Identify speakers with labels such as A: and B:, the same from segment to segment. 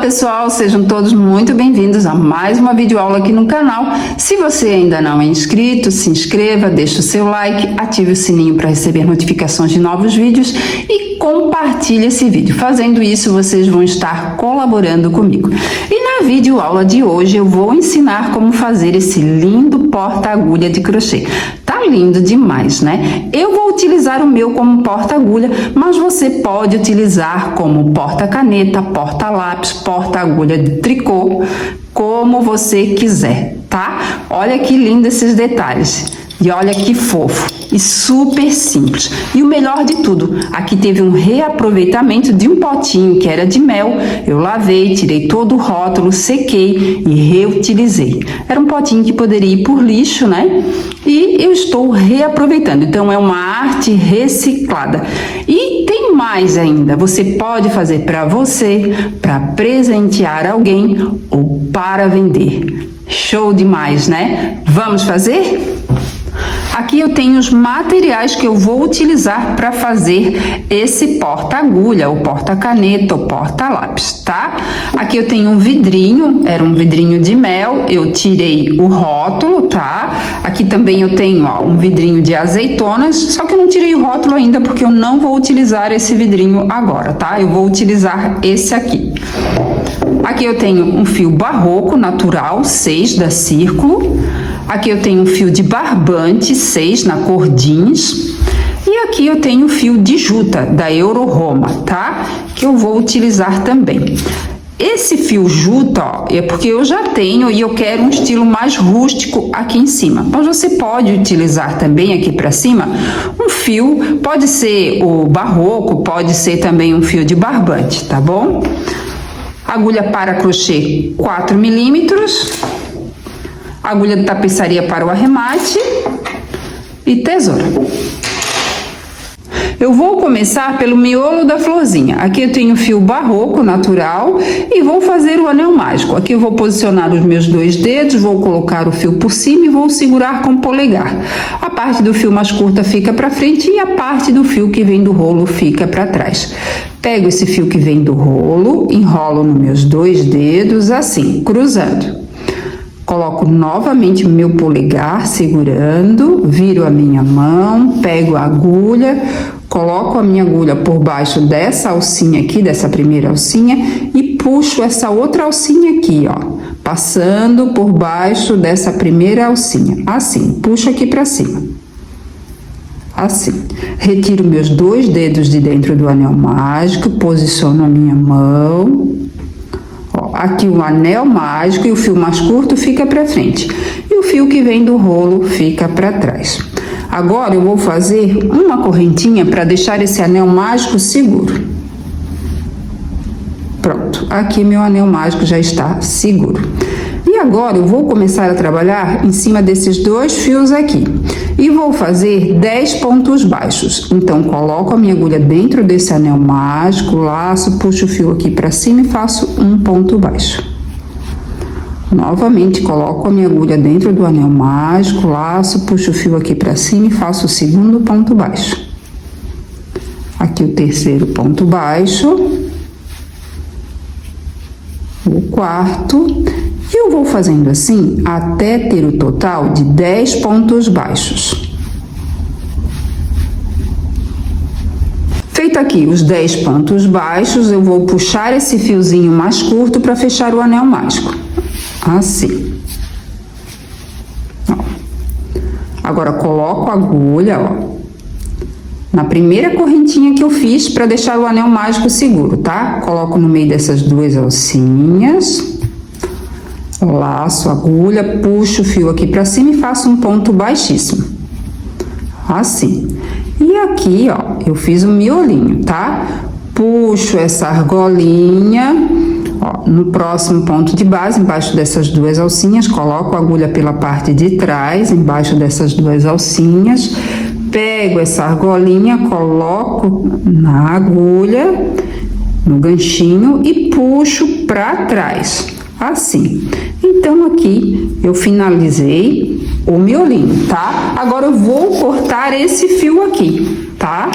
A: pessoal, sejam todos muito bem-vindos a mais uma videoaula aqui no canal. Se você ainda não é inscrito, se inscreva, deixe o seu like, ative o sininho para receber notificações de novos vídeos e compartilhe esse vídeo. Fazendo isso, vocês vão estar colaborando comigo. E na videoaula de hoje eu vou ensinar como fazer esse lindo porta-agulha de crochê. Tá lindo demais, né? Eu vou utilizar o meu como porta-agulha, mas você pode utilizar como porta-caneta, porta-lápis, porta-agulha de tricô, como você quiser, tá? Olha que lindo esses detalhes. E olha que fofo e super simples. E o melhor de tudo, aqui teve um reaproveitamento de um potinho que era de mel. Eu lavei, tirei todo o rótulo, sequei e reutilizei. Era um potinho que poderia ir por lixo, né? E eu estou reaproveitando. Então é uma arte reciclada. E tem mais ainda. Você pode fazer para você, para presentear alguém ou para vender. Show demais, né? Vamos fazer? Aqui eu tenho os materiais que eu vou utilizar para fazer esse porta-agulha, ou porta-caneta, ou porta-lápis, tá? Aqui eu tenho um vidrinho, era um vidrinho de mel, eu tirei o rótulo, tá? Aqui também eu tenho, ó, um vidrinho de azeitonas, só que eu não tirei o rótulo ainda porque eu não vou utilizar esse vidrinho agora, tá? Eu vou utilizar esse aqui. Aqui eu tenho um fio barroco natural, 6 da Círculo. Aqui eu tenho um fio de barbante, 6 na cor jeans. E aqui eu tenho o fio de juta, da Euro Roma, tá? Que eu vou utilizar também. Esse fio juta, ó, é porque eu já tenho e eu quero um estilo mais rústico aqui em cima. Mas você pode utilizar também aqui para cima um fio, pode ser o barroco, pode ser também um fio de barbante, tá bom? Agulha para crochê 4 milímetros. Agulha de tapeçaria para o arremate e tesoura. Eu vou começar pelo miolo da florzinha. Aqui eu tenho fio barroco natural e vou fazer o anel mágico. Aqui eu vou posicionar os meus 2 dedos, vou colocar o fio por cima e vou segurar com o polegar. A parte do fio mais curta fica para frente e a parte do fio que vem do rolo fica para trás. Pego esse fio que vem do rolo, enrolo nos meus 2 dedos assim, cruzando. Coloco novamente o meu polegar segurando, viro a minha mão, pego a agulha, coloco a minha agulha por baixo dessa alcinha aqui, dessa primeira alcinha, e puxo essa outra alcinha aqui, ó, passando por baixo dessa primeira alcinha, assim, puxo aqui pra cima, assim. Retiro meus 2 dedos de dentro do anel mágico, posiciono a minha mão. Aqui o anel mágico e o fio mais curto fica para frente e o fio que vem do rolo fica para trás. Agora eu vou fazer uma correntinha para deixar esse anel mágico seguro. Pronto, aqui meu anel mágico já está seguro. E agora eu vou começar a trabalhar em cima desses 2 fios aqui. E vou fazer 10 pontos baixos. Então, coloco a minha agulha dentro desse anel mágico, laço, puxo o fio aqui para cima e faço um ponto baixo. Novamente, coloco a minha agulha dentro do anel mágico, laço, puxo o fio aqui para cima e faço o segundo ponto baixo. Aqui o terceiro ponto baixo. O quarto. E eu vou fazendo assim até ter o total de 10 pontos baixos. Feito aqui os 10 pontos baixos, eu vou puxar esse fiozinho mais curto para fechar o anel mágico. Assim. Ó. Agora, coloco a agulha, ó, na primeira correntinha que eu fiz para deixar o anel mágico seguro, tá? Coloco no meio dessas 2 alcinhas. Laço a agulha, puxo o fio aqui para cima e faço um ponto baixíssimo. Assim. E aqui, ó, eu fiz um miolinho, tá? Puxo essa argolinha, ó, no próximo ponto de base, embaixo dessas 2 alcinhas, coloco a agulha pela parte de trás, embaixo dessas 2 alcinhas, pego essa argolinha, coloco na agulha, no ganchinho e puxo para trás. Assim. Então, aqui eu finalizei o miolinho, tá? Agora eu vou cortar esse fio aqui, tá?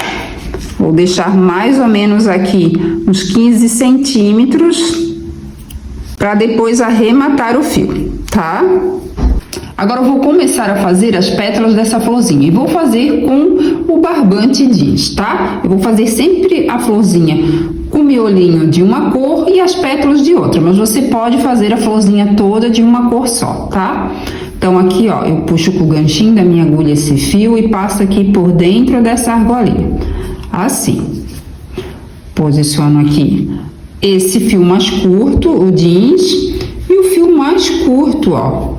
A: Vou deixar mais ou menos aqui uns 15 centímetros para depois arrematar o fio, tá? Agora eu vou começar a fazer as pétalas dessa florzinha e vou fazer com o barbante jeans, tá? Eu vou fazer sempre a florzinha com o miolinho de uma cor e as pétalas de outra, mas você pode fazer a florzinha toda de uma cor só, tá? Então aqui, ó, eu puxo com o ganchinho da minha agulha esse fio e passo aqui por dentro dessa argolinha, assim. Posiciono aqui esse fio mais curto, o jeans, e o fio mais curto, ó,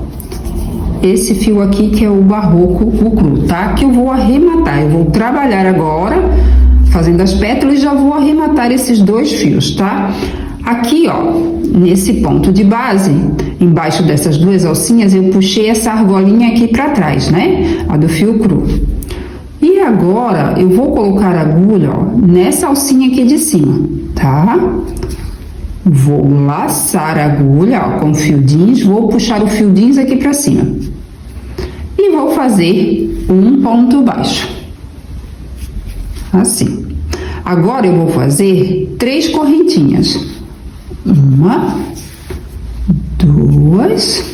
A: esse fio aqui que é o barroco, o cru, tá? Que eu vou arrematar, eu vou trabalhar agora fazendo as pétalas e já vou arrematar esses dois fios, tá? Aqui, ó, nesse ponto de base, embaixo dessas duas alcinhas, eu puxei essa argolinha aqui pra trás, né? A do fio cru. E agora, eu vou colocar a agulha, ó, nessa alcinha aqui de cima, tá? Vou laçar a agulha, ó, com o fio jeans, vou puxar o fio jeans aqui pra cima. E vou fazer um ponto baixo. Assim. Agora, eu vou fazer 3 correntinhas. 1, 2,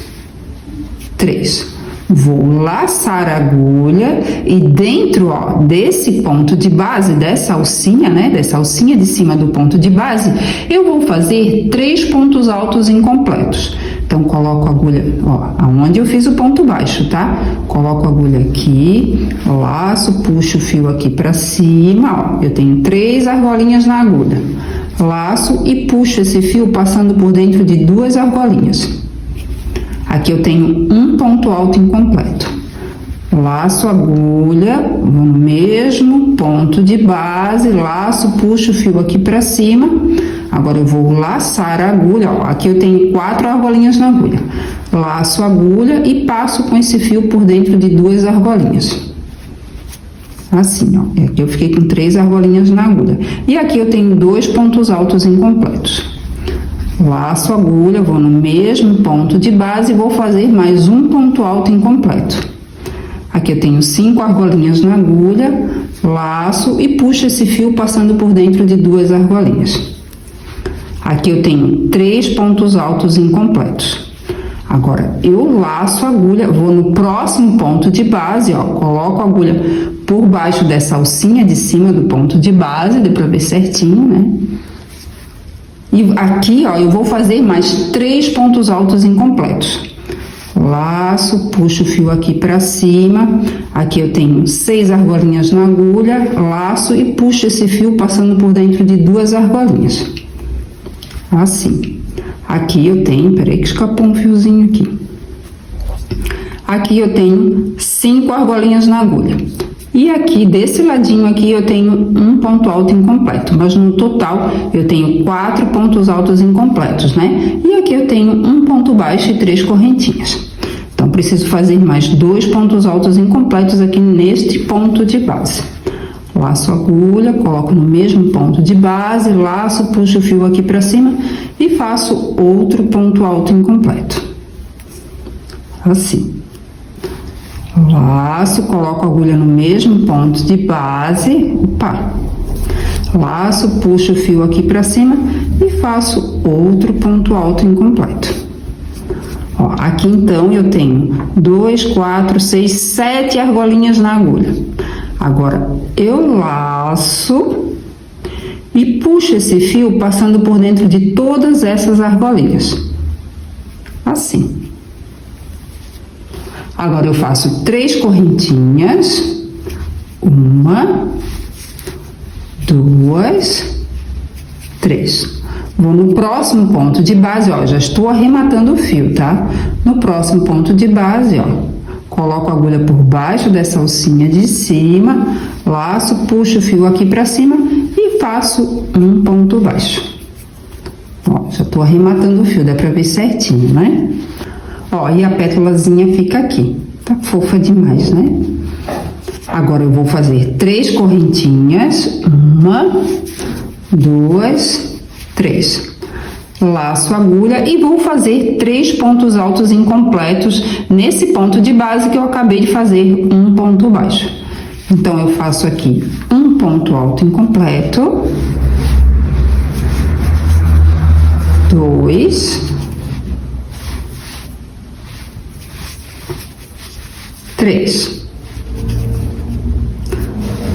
A: 3. Vou laçar a agulha e dentro, ó, desse ponto de base, dessa alcinha, né, dessa alcinha de cima do ponto de base, eu vou fazer 3 pontos altos incompletos. Então, coloco a agulha, ó, aonde eu fiz o ponto baixo, tá? Coloco a agulha aqui, laço, puxo o fio aqui pra cima, ó, eu tenho 3 argolinhas na agulha. Laço e puxo esse fio passando por dentro de 2 argolinhas. Aqui eu tenho um ponto alto incompleto. Laço a agulha no mesmo ponto de base, laço, puxo o fio aqui pra cima. Agora eu vou laçar a agulha, ó, aqui eu tenho 4 argolinhas na agulha. Laço a agulha e passo com esse fio por dentro de 2 argolinhas. Assim, ó, e aqui eu fiquei com 3 argolinhas na agulha. E aqui eu tenho 2 pontos altos incompletos. Laço a agulha, vou no mesmo ponto de base e vou fazer mais um ponto alto incompleto. Aqui eu tenho 5 argolinhas na agulha, laço e puxo esse fio passando por dentro de 2 argolinhas. Aqui eu tenho 3 pontos altos incompletos. Agora, eu laço a agulha, vou no próximo ponto de base, ó, coloco a agulha por baixo dessa alcinha de cima do ponto de base, deu pra ver certinho, né? E aqui, ó, eu vou fazer mais 3 pontos altos incompletos. Laço, puxo o fio aqui pra cima. Aqui eu tenho 6 argolinhas na agulha, laço e puxo esse fio passando por dentro de 2 argolinhas. Assim. Aqui eu tenho, peraí que escapou um fiozinho aqui. Aqui eu tenho 5 argolinhas na agulha. E aqui, desse ladinho aqui, eu tenho um ponto alto incompleto, mas no total eu tenho 4 pontos altos incompletos, né? E aqui eu tenho um ponto baixo e 3 correntinhas. Então, preciso fazer mais 2 pontos altos incompletos aqui neste ponto de base. Laço a agulha, coloco no mesmo ponto de base, laço, puxo o fio aqui pra cima e faço outro ponto alto incompleto. Assim. Laço, coloco a agulha no mesmo ponto de base, opa, laço, puxo o fio aqui pra cima e faço outro ponto alto incompleto. Ó, aqui então eu tenho 2, 4, 6, 7 argolinhas na agulha. Agora eu laço e puxo esse fio passando por dentro de todas essas argolinhas, assim. Agora eu faço 3 correntinhas, 1, 2, 3. Vou no próximo ponto de base, ó, já estou arrematando o fio, tá? No próximo ponto de base, ó, coloco a agulha por baixo dessa alcinha de cima, laço, puxo o fio aqui pra cima e faço um ponto baixo. Ó, já estou arrematando o fio, dá pra ver certinho, né? Ó, e a pétalazinha fica aqui. Tá fofa demais, né? Agora eu vou fazer 3 correntinhas. 1, 2, 3. Laço a agulha e vou fazer 3 pontos altos incompletos nesse ponto de base que eu acabei de fazer um ponto baixo. Então, eu faço aqui um ponto alto incompleto. 2, 3.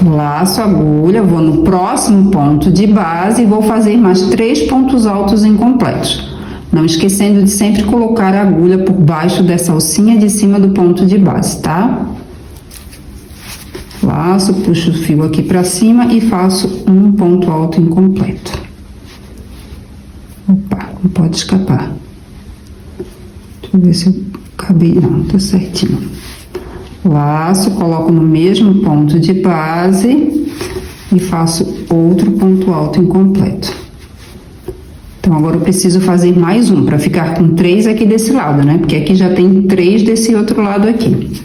A: Laço a agulha, vou no próximo ponto de base e vou fazer mais 3 pontos altos incompletos. Não esquecendo de sempre colocar a agulha por baixo dessa alcinha de cima do ponto de base, tá? Laço, puxo o fio aqui pra cima e faço um ponto alto incompleto. Opa, não pode escapar. Deixa eu ver se eu acabei. Não, tá certinho. Laço, coloco no mesmo ponto de base e faço outro ponto alto incompleto. Então, agora eu preciso fazer mais um, para ficar com 3 aqui desse lado, né? Porque aqui já tem 3 desse outro lado aqui.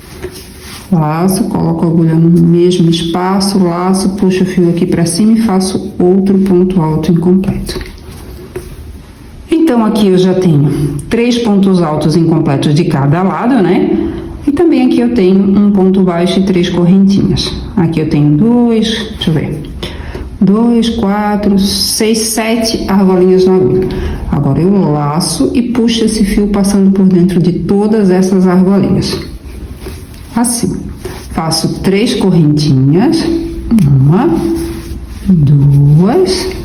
A: Laço, coloco a agulha no mesmo espaço, laço, puxo o fio aqui pra cima e faço outro ponto alto incompleto. Então, aqui eu já tenho 3 pontos altos incompletos de cada lado, né? E também aqui eu tenho um ponto baixo e 3 correntinhas. Aqui eu tenho 2, deixa eu ver, 2, 4, 6, 7 argolinhas na agulha. Agora eu laço e puxo esse fio passando por dentro de todas essas argolinhas. Assim, faço 3 correntinhas, 1, 2,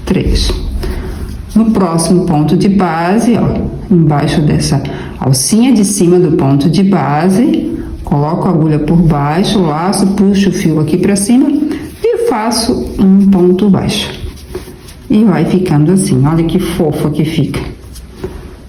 A: 3. No próximo ponto de base, ó, embaixo dessa alcinha de cima do ponto de base, coloco a agulha por baixo, laço, puxo o fio aqui pra cima e faço um ponto baixo. E vai ficando assim, olha que fofa que fica.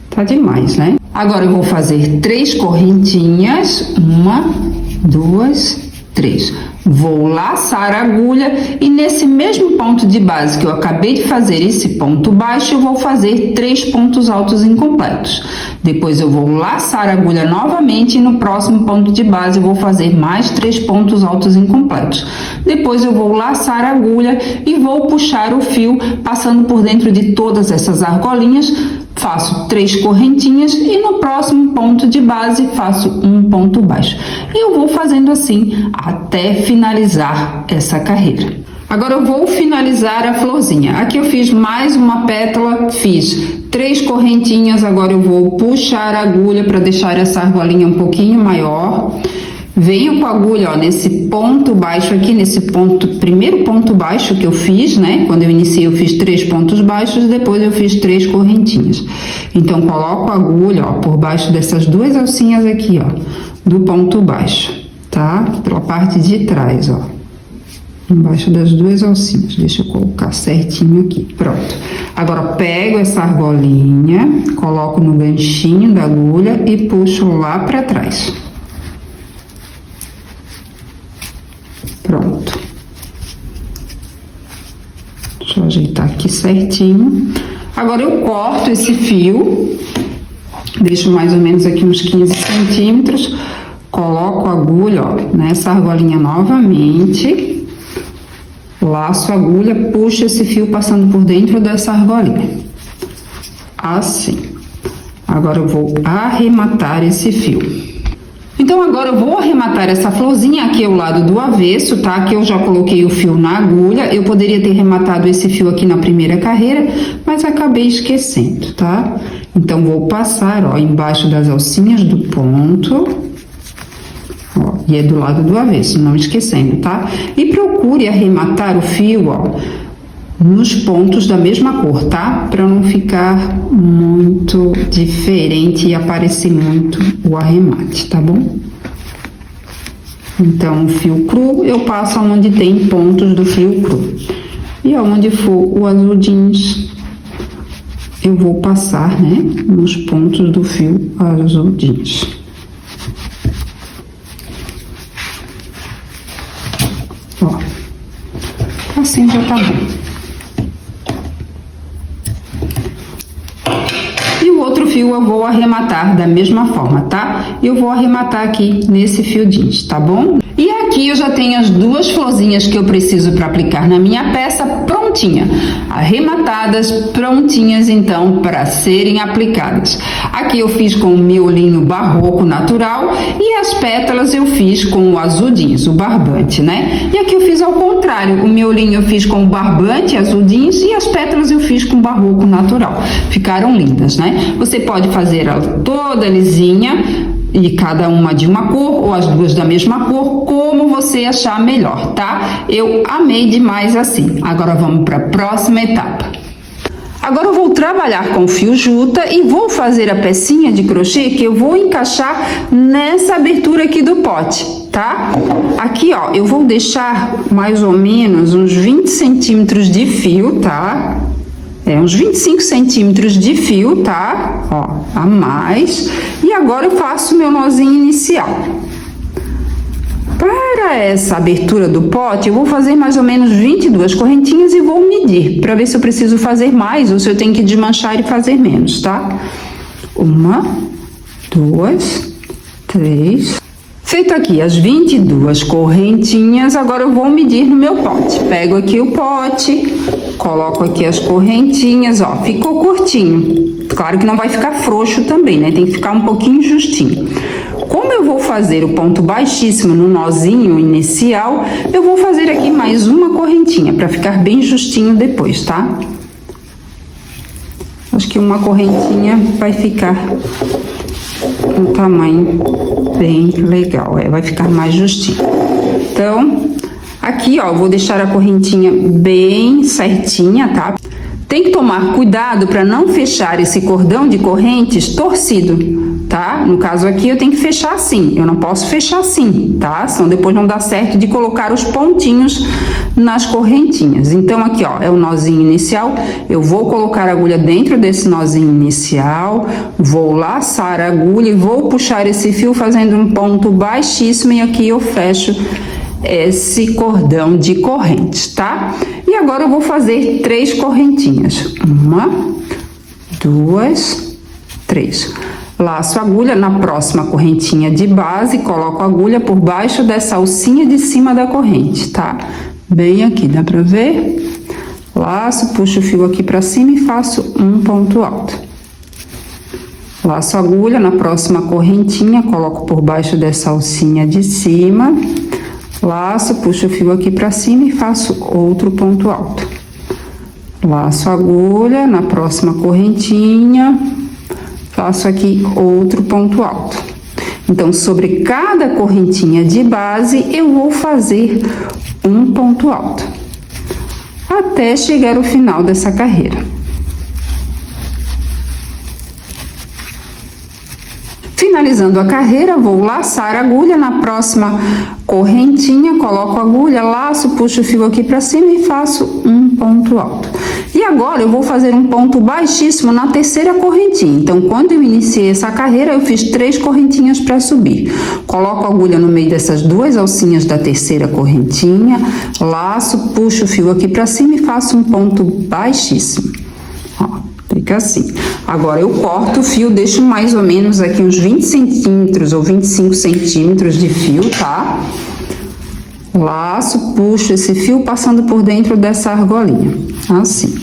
A: Tá demais, né? Agora eu vou fazer 3 correntinhas, 1, 2, 3. Vou laçar a agulha e nesse mesmo ponto de base que eu acabei de fazer esse ponto baixo, eu vou fazer 3 pontos altos incompletos. Depois eu vou laçar a agulha novamente e no próximo ponto de base eu vou fazer mais 3 pontos altos incompletos. Depois eu vou laçar a agulha e vou puxar o fio passando por dentro de todas essas argolinhas. Faço 3 correntinhas e no próximo ponto de base faço um ponto baixo. E eu vou fazendo assim até finalizar essa carreira. Agora eu vou finalizar a florzinha. Aqui eu fiz mais uma pétala, fiz 3 correntinhas, agora eu vou puxar a agulha para deixar essa argolinha um pouquinho maior. Venho com a agulha, ó, nesse ponto baixo aqui, nesse ponto, primeiro ponto baixo que eu fiz, né? Quando eu iniciei eu fiz 3 pontos baixos, depois eu fiz 3 correntinhas. Então, coloco a agulha, ó, por baixo dessas 2 alcinhas aqui, ó, do ponto baixo, tá? Pela parte de trás, ó. Embaixo das 2 alcinhas. Deixa eu colocar certinho aqui. Pronto. Agora, pego essa argolinha, coloco no ganchinho da agulha e puxo lá pra trás. Pronto. Deixa eu ajeitar aqui certinho. Agora eu corto esse fio, deixo mais ou menos aqui uns 15 centímetros, coloco a agulha, ó, nessa argolinha novamente, laço a agulha, puxo esse fio passando por dentro dessa argolinha. Assim. Agora eu vou arrematar esse fio. Então, agora eu vou arrematar essa florzinha, aqui é o lado do avesso, tá? Aqui eu já coloquei o fio na agulha, eu poderia ter arrematado esse fio aqui na primeira carreira, mas acabei esquecendo, tá? Então, vou passar, ó, embaixo das alcinhas do ponto, ó, e é do lado do avesso, não esquecendo, tá? E procure arrematar o fio, ó, nos pontos da mesma cor, tá? Para não ficar muito diferente e aparecer muito o arremate, tá bom? Então, o fio cru eu passo onde tem pontos do fio cru. E aonde for o azul jeans, eu vou passar, né, nos pontos do fio azul jeans. Ó, assim já tá bom. Outro fio eu vou arrematar da mesma forma, tá? Eu vou arrematar aqui nesse fio jeans, tá bom? E aqui eu já tenho as 2 florzinhas que eu preciso para aplicar na minha peça prontinha, arrematadas, prontinhas então para serem aplicadas. Aqui eu fiz com o miolinho barroco natural e as pétalas eu fiz com o azul jeans, o barbante, né? E aqui eu fiz ao contrário, o miolinho eu fiz com o barbante azul jeans e as pétalas eu fiz com barroco natural. Ficaram lindas, né? Você pode fazer ela toda lisinha, e cada uma de uma cor ou as duas da mesma cor, como você achar melhor, tá? Eu amei demais assim. Agora vamos para a próxima etapa. Agora eu vou trabalhar com fio juta e vou fazer a pecinha de crochê que eu vou encaixar nessa abertura aqui do pote, tá? Aqui, ó, eu vou deixar mais ou menos uns 20 centímetros de fio, tá? Uns 25 centímetros de fio, tá? Ó, a mais. E agora eu faço meu nozinho inicial. Para essa abertura do pote, eu vou fazer mais ou menos 22 correntinhas e vou medir, para ver se eu preciso fazer mais ou se eu tenho que desmanchar e fazer menos, tá? 1, 2, 3... Feito aqui as 22 correntinhas, agora eu vou medir no meu pote. Pego aqui o pote, coloco aqui as correntinhas, ó, ficou curtinho. Claro que não vai ficar frouxo também, né? Tem que ficar um pouquinho justinho. Como eu vou fazer o ponto baixíssimo no nozinho inicial, eu vou fazer aqui mais uma correntinha, para ficar bem justinho depois, tá? Acho que uma correntinha vai ficar um tamanho bem legal, vai ficar mais justinho. Então, aqui, ó, vou deixar a correntinha bem certinha, tá? Tem que tomar cuidado para não fechar esse cordão de correntes torcido, tá? No caso aqui, eu tenho que fechar assim, eu não posso fechar assim, tá? Senão depois não dá certo de colocar os pontinhos nas correntinhas. Então, aqui, ó, é o nozinho inicial, eu vou colocar a agulha dentro desse nozinho inicial, vou laçar a agulha e vou puxar esse fio fazendo um ponto baixíssimo e aqui eu fecho esse cordão de correntes, tá? E agora eu vou fazer 3 correntinhas. 1, 2, 3. Laço a agulha na próxima correntinha de base, coloco a agulha por baixo dessa alcinha de cima da corrente, tá? Bem aqui, dá pra ver? Laço, puxo o fio aqui pra cima e faço um ponto alto. Laço a agulha na próxima correntinha, coloco por baixo dessa alcinha de cima. Laço, puxo o fio aqui pra cima e faço outro ponto alto. Laço a agulha na próxima correntinha, faço aqui outro ponto alto. Então, sobre cada correntinha de base, eu vou fazer um ponto alto, até chegar ao final dessa carreira. Finalizando a carreira, vou laçar a agulha na próxima correntinha, coloco a agulha, laço, puxo o fio aqui para cima e faço um ponto alto. E agora eu vou fazer um ponto baixíssimo na terceira correntinha. Então, quando eu iniciei essa carreira, eu fiz 3 correntinhas para subir. Coloco a agulha no meio dessas 2 alcinhas da terceira correntinha, laço, puxo o fio aqui para cima e faço um ponto baixíssimo. Ó, fica assim. Agora eu corto o fio, deixo mais ou menos aqui uns 20 centímetros ou 25 centímetros de fio, tá? Laço, puxo esse fio passando por dentro dessa argolinha, assim.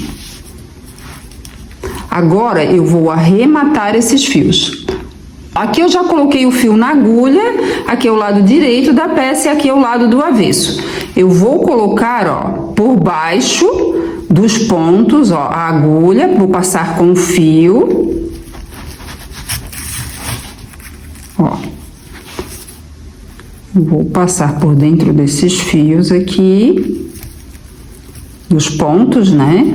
A: Agora eu vou arrematar esses fios. Aqui eu já coloquei o fio na agulha, aqui é o lado direito da peça e aqui é o lado do avesso. Eu vou colocar, ó, por baixo dos pontos, ó, a agulha, vou passar com o fio. Ó. Vou passar por dentro desses fios aqui, dos pontos, né?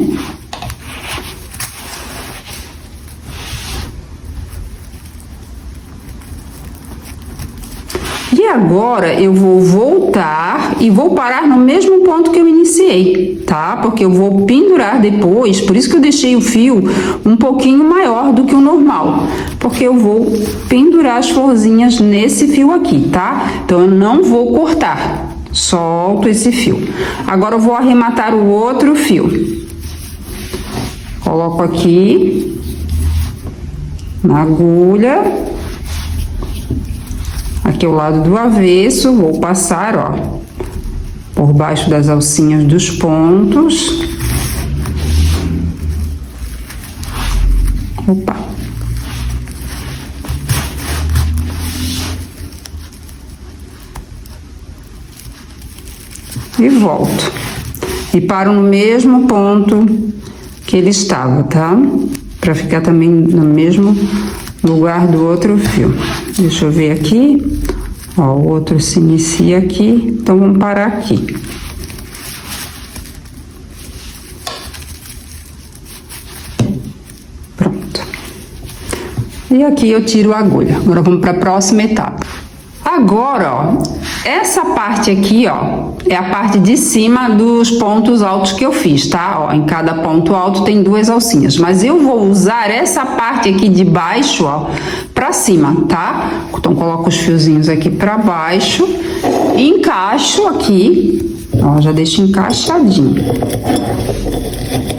A: E agora eu vou voltar e vou parar no mesmo ponto que eu iniciei, tá? Porque eu vou pendurar depois, por isso que eu deixei o fio um pouquinho maior do que o normal, porque eu vou pendurar as florzinhas nesse fio aqui, tá? Então eu não vou cortar, solto esse fio. Agora eu vou arrematar o outro fio. Coloco aqui na agulha. Aqui é o lado do avesso, vou passar, ó, por baixo das alcinhas dos pontos. Opa! E volto. E paro no mesmo ponto que ele estava, tá? Pra ficar também no mesmo lugar do outro fio. Deixa eu ver aqui. Ó, o outro se inicia aqui, então vamos parar aqui. Pronto. E aqui eu tiro a agulha. Agora vamos para a próxima etapa. Agora, ó, essa parte aqui, ó, é a parte de cima dos pontos altos que eu fiz, tá? Ó, em cada ponto alto tem 2 alcinhas, mas eu vou usar essa parte aqui de baixo, ó, pra cima, tá? Então, coloco os fiozinhos aqui pra baixo, encaixo aqui, ó, já deixo encaixadinho.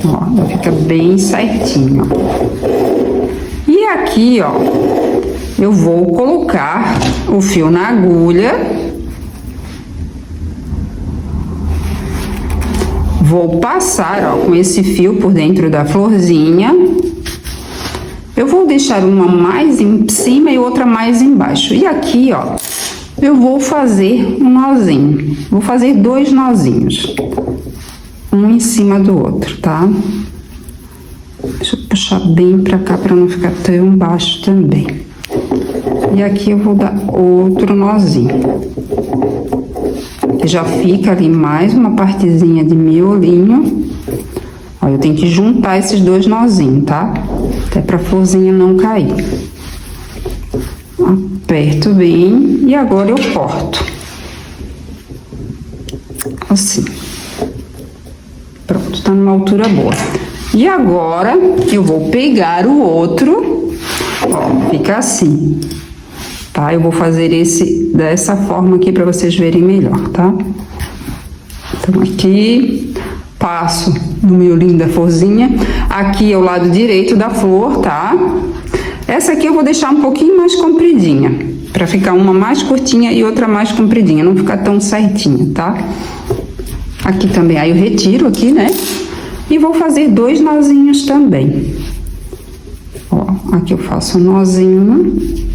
A: Ó, já fica bem certinho, ó. E aqui, ó, eu vou colocar o fio na agulha. Vou passar, ó, com esse fio por dentro da florzinha. Eu vou deixar uma mais em cima e outra mais embaixo. E aqui, ó, eu vou fazer um nozinho. Vou fazer 2 nozinhos. Um em cima do outro, tá? Deixa eu puxar bem pra cá pra não ficar tão baixo também. E aqui eu vou dar outro nozinho. Já fica ali mais uma partezinha de miolinho. Ó, eu tenho que juntar esses 2 nozinhos, tá? Até pra florzinha não cair. Aperto bem e agora eu corto. Assim. Pronto, tá numa altura boa. E agora eu vou pegar o outro, ó, fica assim. Tá? Eu vou fazer esse dessa forma aqui para vocês verem melhor, tá? Então, aqui, passo no miolinho da florzinha. Aqui é o lado direito da flor, tá? Essa aqui eu vou deixar um pouquinho mais compridinha, para ficar uma mais curtinha e outra mais compridinha, não ficar tão certinha, tá? Aqui também, aí eu retiro aqui, né? E vou fazer 2 nozinhos também. Ó, aqui eu faço um nozinho.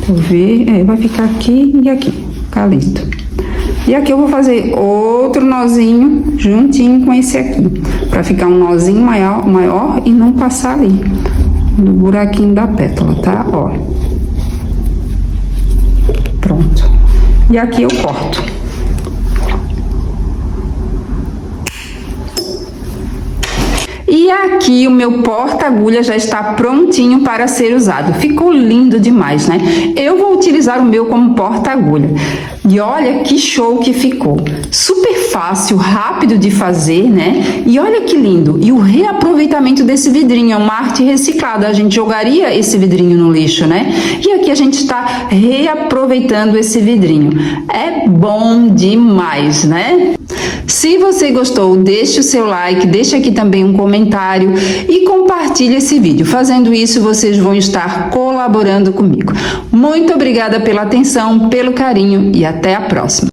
A: Vou ver, vai ficar aqui e aqui, ficar lindo. E aqui eu vou fazer outro nozinho juntinho com esse aqui, pra ficar um nozinho maior e não passar ali, no buraquinho da pétala, tá? Ó. Pronto. E aqui eu corto. E aqui o meu porta-agulha já está prontinho para ser usado. Ficou lindo demais, né? Eu vou utilizar o meu como porta-agulha. E olha que show que ficou. Super fácil, rápido de fazer, né? E olha que lindo. E o reaproveitamento desse vidrinho é uma arte reciclada. A gente jogaria esse vidrinho no lixo, né? E aqui a gente está reaproveitando esse vidrinho. É bom demais, né? Se você gostou, deixe o seu like, deixe aqui também um comentário e compartilhe esse vídeo. Fazendo isso, vocês vão estar colaborando comigo. Muito obrigada pela atenção, pelo carinho e até a próxima.